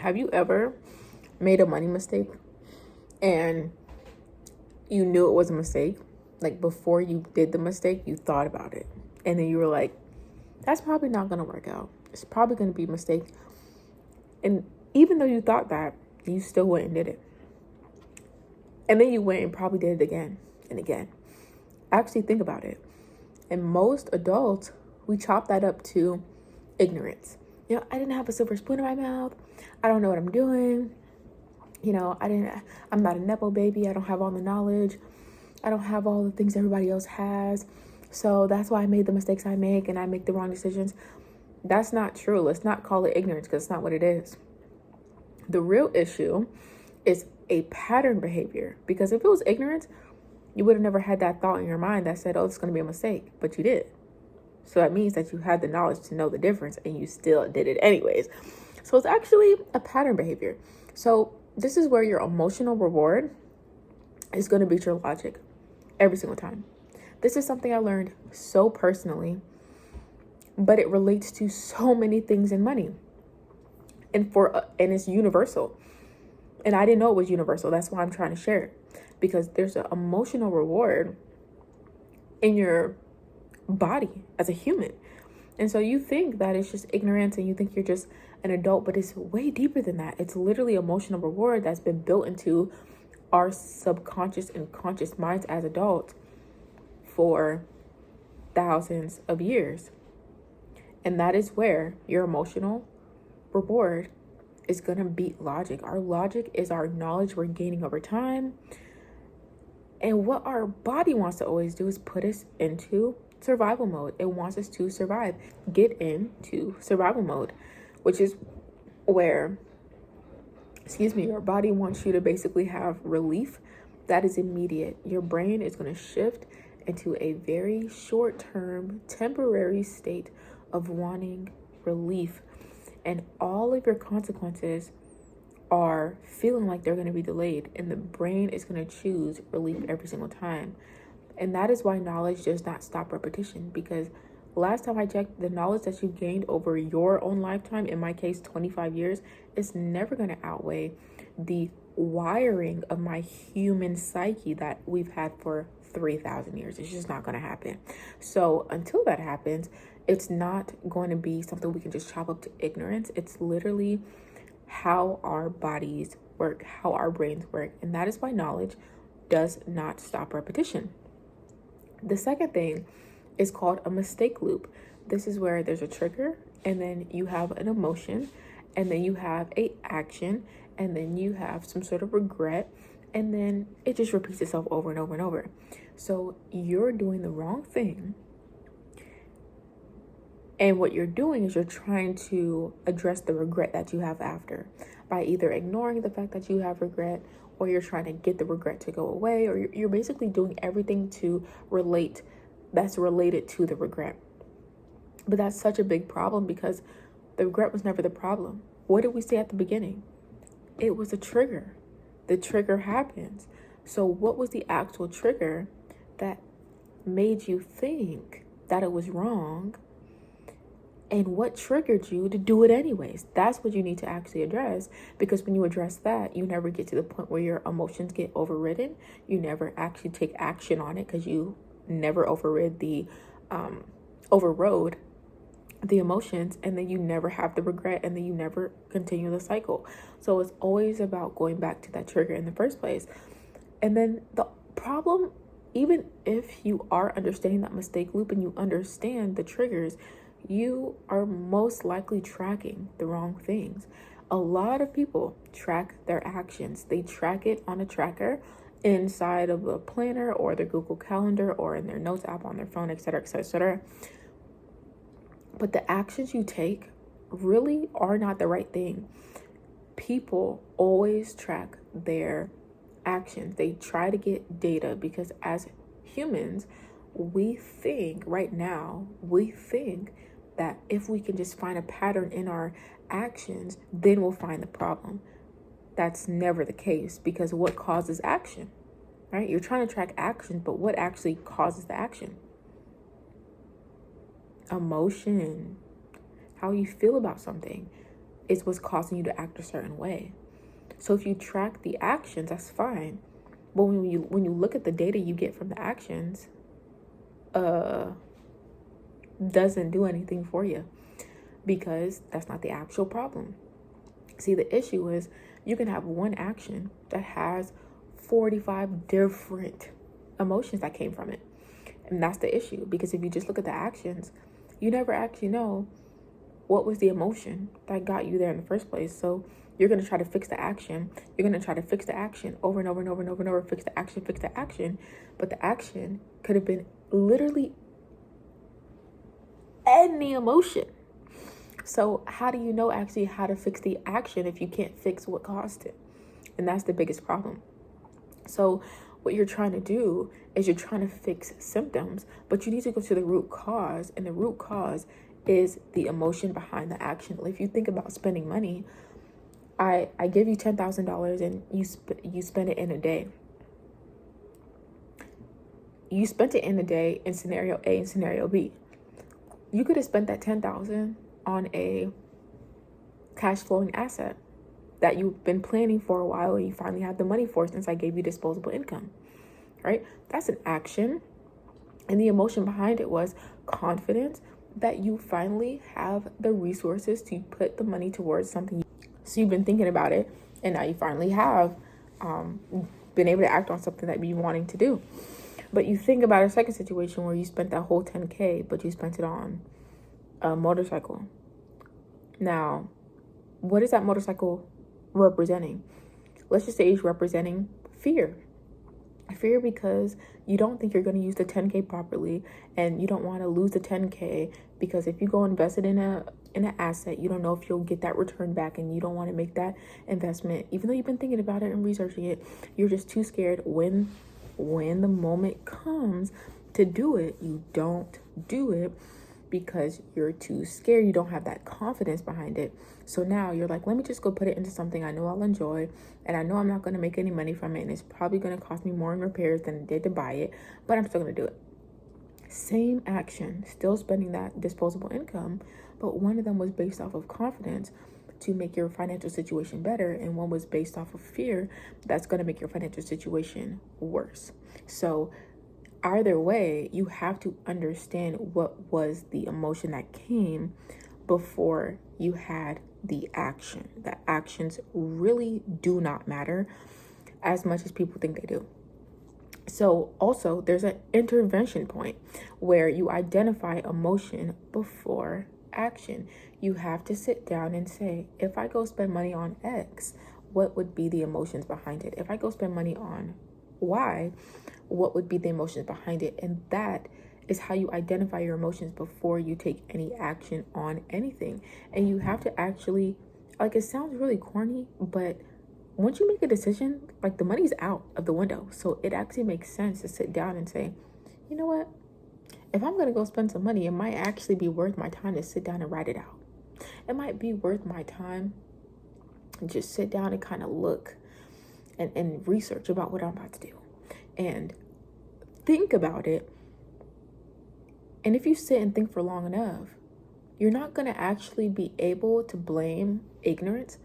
Have you ever made a money mistake and you knew it was a mistake? Like before you did the mistake, you thought about it. And then you were like, that's probably not going to work out. It's probably going to be a mistake. And even though you thought that, you still went and did it. And then you went and probably did it again and again. Actually think about it. And most adults, we chop that up to ignorance. I didn't have a silver spoon in my mouth. I don't know what I'm doing. I'm not a Nepo baby. I don't have all the knowledge. I don't have all the things everybody else has. So that's why I made the mistakes I make and I make the wrong decisions. That's not true. Let's not call it ignorance because it's not what it is. The real issue is a pattern behavior, because if it was ignorance, you would have never had that thought in your mind that said, oh, it's going to be a mistake, but you did. So that means that you had the knowledge to know the difference and you still did it anyways. So it's actually a pattern behavior. So this is where your emotional reward is going to beat your logic every single time. This is something I learned so personally, but it relates to so many things in money. And it's universal. And I didn't know it was universal. That's why I'm trying to share it. Because there's an emotional reward in your body as a human. And so you think that it's just ignorance and you think you're just an adult, but it's way deeper than that. It's literally emotional reward that's been built into our subconscious and conscious minds as adults for thousands of years. And that is where your emotional reward is going to beat logic. Our logic is our knowledge we're gaining over time. And what our body wants to always do is put us into survival mode. It wants us to survive, get into survival mode, which is where, your body wants you to basically have relief that is immediate. Your brain is going to shift into a very short-term, temporary state of wanting relief. And all of your consequences are feeling like they're going to be delayed, and the brain is going to choose relief every single time. And that is why knowledge does not stop repetition, because last time I checked, the knowledge that you've gained over your own lifetime, in my case 25 years, is never going to outweigh the wiring of my human psyche that we've had for 3,000 years. It's just not going to happen. So until that happens, it's not going to be something we can just chop up to ignorance. It's literally how our bodies work, how our brains work. And that is why knowledge does not stop repetition. The second thing is called a mistake loop. This is where there's a trigger, and then you have an emotion, and then you have a action, and then you have some sort of regret, and then it just repeats itself over and over and over. So you're doing the wrong thing. And what you're doing is you're trying to address the regret that you have after by either ignoring the fact that you have regret, or you're trying to get the regret to go away, or you're basically doing everything that's related to the regret. But that's such a big problem, because the regret was never the problem. What did we say at the beginning? It was a trigger. The trigger happens. So what was the actual trigger that made you think that it was wrong? And what triggered you to do it anyways? That's what you need to actually address, because when you address that, you never get to the point where your emotions get overridden. You never actually take action on it, because you never overrode the emotions, and then you never have the regret, and then you never continue the cycle. So it's always about going back to that trigger in the first place. And then the problem, even if you are understanding that mistake loop and you understand the triggers, you are most likely tracking the wrong things. A lot of people track their actions. They track it on a tracker inside of a planner or their Google Calendar or in their notes app on their phone, etc., etc., etc. But the actions you take really are not the right thing. People always track their actions. They try to get data, because as humans, we think that if we can just find a pattern in our actions, then we'll find the problem. That's never the case, because what causes action, right? You're trying to track actions, but what actually causes the action? Emotion, how you feel about something. is what's causing you to act a certain way. So if you track the actions, that's fine. But when you look at the data you get from the actions, doesn't do anything for you, because that's not the actual problem. See, the issue is you can have one action that has 45 different emotions that came from it. And that's the issue, because if you just look at the actions, you never actually know what was the emotion that got you there in the first place. So you're going to try to fix the action. You're going to try to fix the action over and over and over and over and over, fix the action. But the action could have been literally any emotion. So how do you know actually how to fix the action if you can't fix what caused it? And that's the biggest problem. So what you're trying to do is you're trying to fix symptoms, but you need to go to the root cause. And the root cause is the emotion behind the action. If you think about spending money, I give you $10,000 and you spend it in a day. You spent it in a day in scenario A and scenario B. You could have spent that $10,000 on a cash flowing asset that you've been planning for a while and you finally have the money for, since I gave you disposable income, right? That's an action. And the emotion behind it was confidence that you finally have the resources to put the money towards something. So you've been thinking about it, and now you finally have been able to act on something that you've been wanting to do. But you think about a second situation where you spent that whole $10K, but you spent it on a motorcycle. Now, what is that motorcycle representing? Let's just say it's representing fear. Fear because you don't think you're going to use the 10K properly, and you don't want to lose the 10K, because if you go invest it in an asset, you don't know if you'll get that return back, and you don't want to make that investment. Even though you've been thinking about it and researching it, you're just too scared. When the moment comes to do it, you don't do it because you're too scared. You don't have that confidence behind it. So now you're like, let me just go put it into something I know I'll enjoy, and I know I'm not going to make any money from it, and it's probably going to cost me more in repairs than it did to buy it, but I'm still going to do it. Same action, still spending that disposable income, but one of them was based off of confidence to make your financial situation better, and one was based off of fear that's going to make your financial situation worse. So either way, you have to understand what was the emotion that came before you had the action. The actions really do not matter as much as people think they do. So also there's an intervention point where you identify emotion before action. You have to sit down and say, if I go spend money on X, what would be the emotions behind it? If I go spend money on Y, what would be the emotions behind it? And that is how you identify your emotions before you take any action on anything. And you have to actually, like, it sounds really corny, but once you make a decision, like, the money's out of the window. So it actually makes sense to sit down and say, you know what? If I'm going to go spend some money, it might actually be worth my time to sit down and write it out. It might be worth my time and just sit down and kind of look and research about what I'm about to do and think about it. And if you sit and think for long enough, you're not going to actually be able to blame ignorance.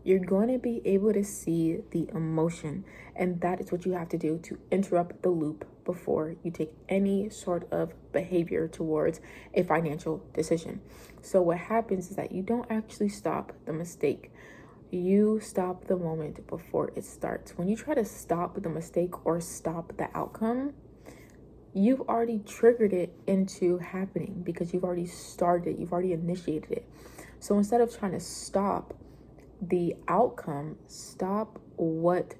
You're going to be able to see the emotion. And that is what you have to do to interrupt the loop before you take any sort of behavior towards a financial decision. So what happens is that you don't actually stop the mistake. You stop the moment before it starts. When you try to stop the mistake or stop the outcome, you've already triggered it into happening because you've already started, you've already initiated it. So instead of trying to stop the outcome, stop what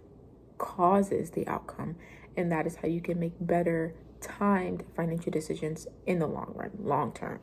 causes the outcome. And that is how you can make better timed financial decisions in the long run, long term.